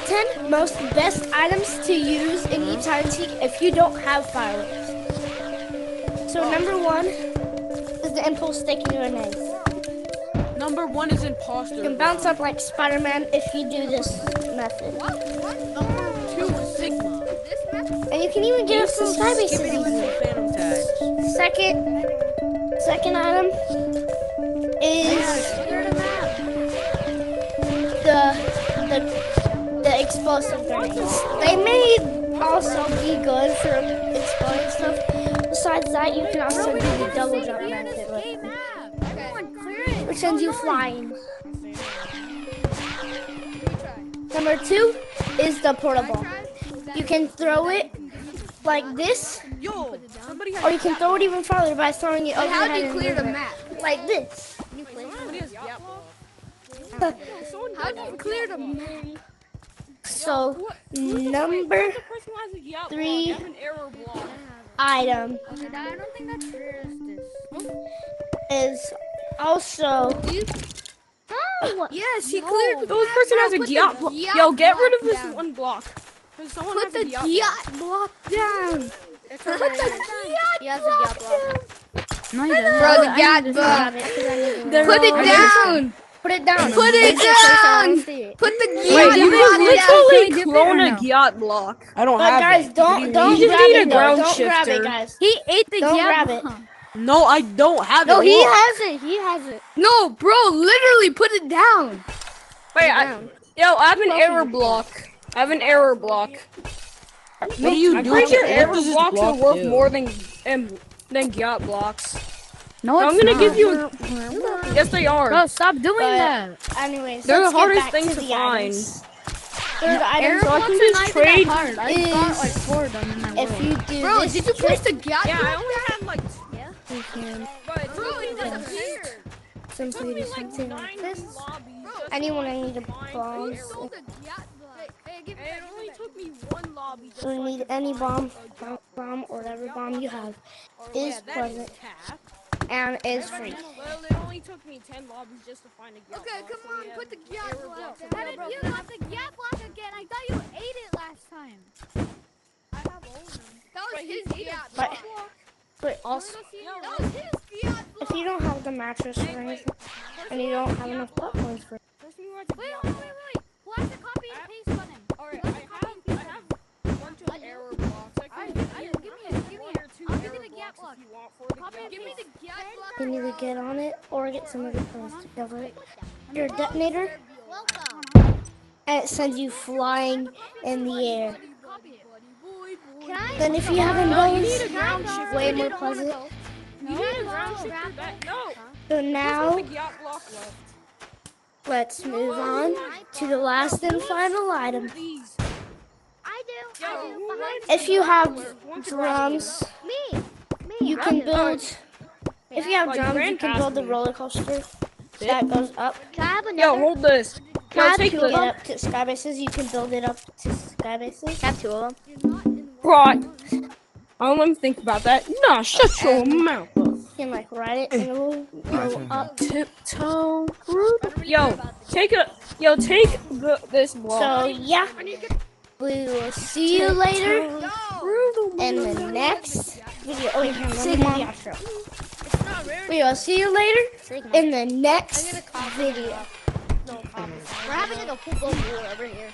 top 10 most best items to use in each hide and seek if you don't have fireworks. So number 1 is the impulse stick in your egg. Number 1 is imposter. You can bounce up like Spider-Man if you do this method. Number 2 is Sigma. And you can even get up some sky bases easily. Phantom tags. Second item is the explosive grenades. They may also be good for exploding stuff. Besides that, you can also do the double jump method with them, which sends you flying. Number 2 is the portable. You can throw it like this, or you can throw it even farther by throwing it over your head. How do you clear the map? Like this. How do you clear the map? So, number 3 item I don't think that triggers this. is also... Yes, he cleared the Those map. person has a Put the gyat block. gyat Yo, get rid of block this down. one block. Someone Put has the a gyat gyat block down. Put the gyat block down. No, he doesn't. Bro, the gyat block. Put it down. Put it down. Put it down. Put the Wait, gyat you block can down. literally Dip it clone or a no? gyat block. I don't But have guys, it. don't You grab just it. need a Though. ground Don't grab shifter. it, guys. He ate the Don't gyat grab block. it. No, I don't have No, it. he Look. has it. He has it. No, bro, literally put it down. Wait, I have an error block. I have an error block. What do you do? I'm pretty sure error blocks are worth more than gyat blocks. No, I'm it's gonna not. give you. Yes, they are. Bro, stop doing But- that. Anyways, They're let's the hardest get back thing to to the find. items. Third Air item, so I blocks can are just not even trade that hard. I is got like 4 of them in my if world. you do Bro, this did you push the gyat Yeah, I block? only had like. you can Bro, it disappeared. simply do something like this. Anyone I need a bomb. Who stole the gyat block? Hey, give me It only took me one lobby. So you need any bomb or whatever bomb you have is present and is free. Well, it only took me 10 lobbies just to find a gyat Okay, block, come so on, yeah. put the gyat block down. How did you got the gyat block again? I thought you ate it last time. I have all of them. That was his gyat But, block. but also, That was his gyat block. if you don't have the mattress or anything, and you don't have enough platforms for it, Wait. Flash the copy and paste button. Alright, I have a bunch of error blocks. I can Give me it. I'll give you the gyat block. if you want for the Copy and Give me the gyat block. you need to get on it or get somebody close to cover it. Your detonator, Welcome. and it sends you flying in the air. Copy it. Can I? Then if you have those, ground shifter. way more pleasant. You need a ground shifter back. No, So now, the gyat block left. let's move on to the last and final item. These. I do. If you have drums, Me. you can build. If you have My drums, you grand can build the asked me. roller coaster that goes up. Can I have Yo, another? hold this. Yo, To take get this. up to sky bases, you can build it up to sky bases. I have 2 of them. Right. I don't let me think about that. Nah, shut your mouth. You can like ride it and it will go up. Tiptoe. Yo, take this block. So yeah, we will see you later in the next video. Oh wait, let me do the outro. We will see you later in the next video. We're having a full-blown war over here.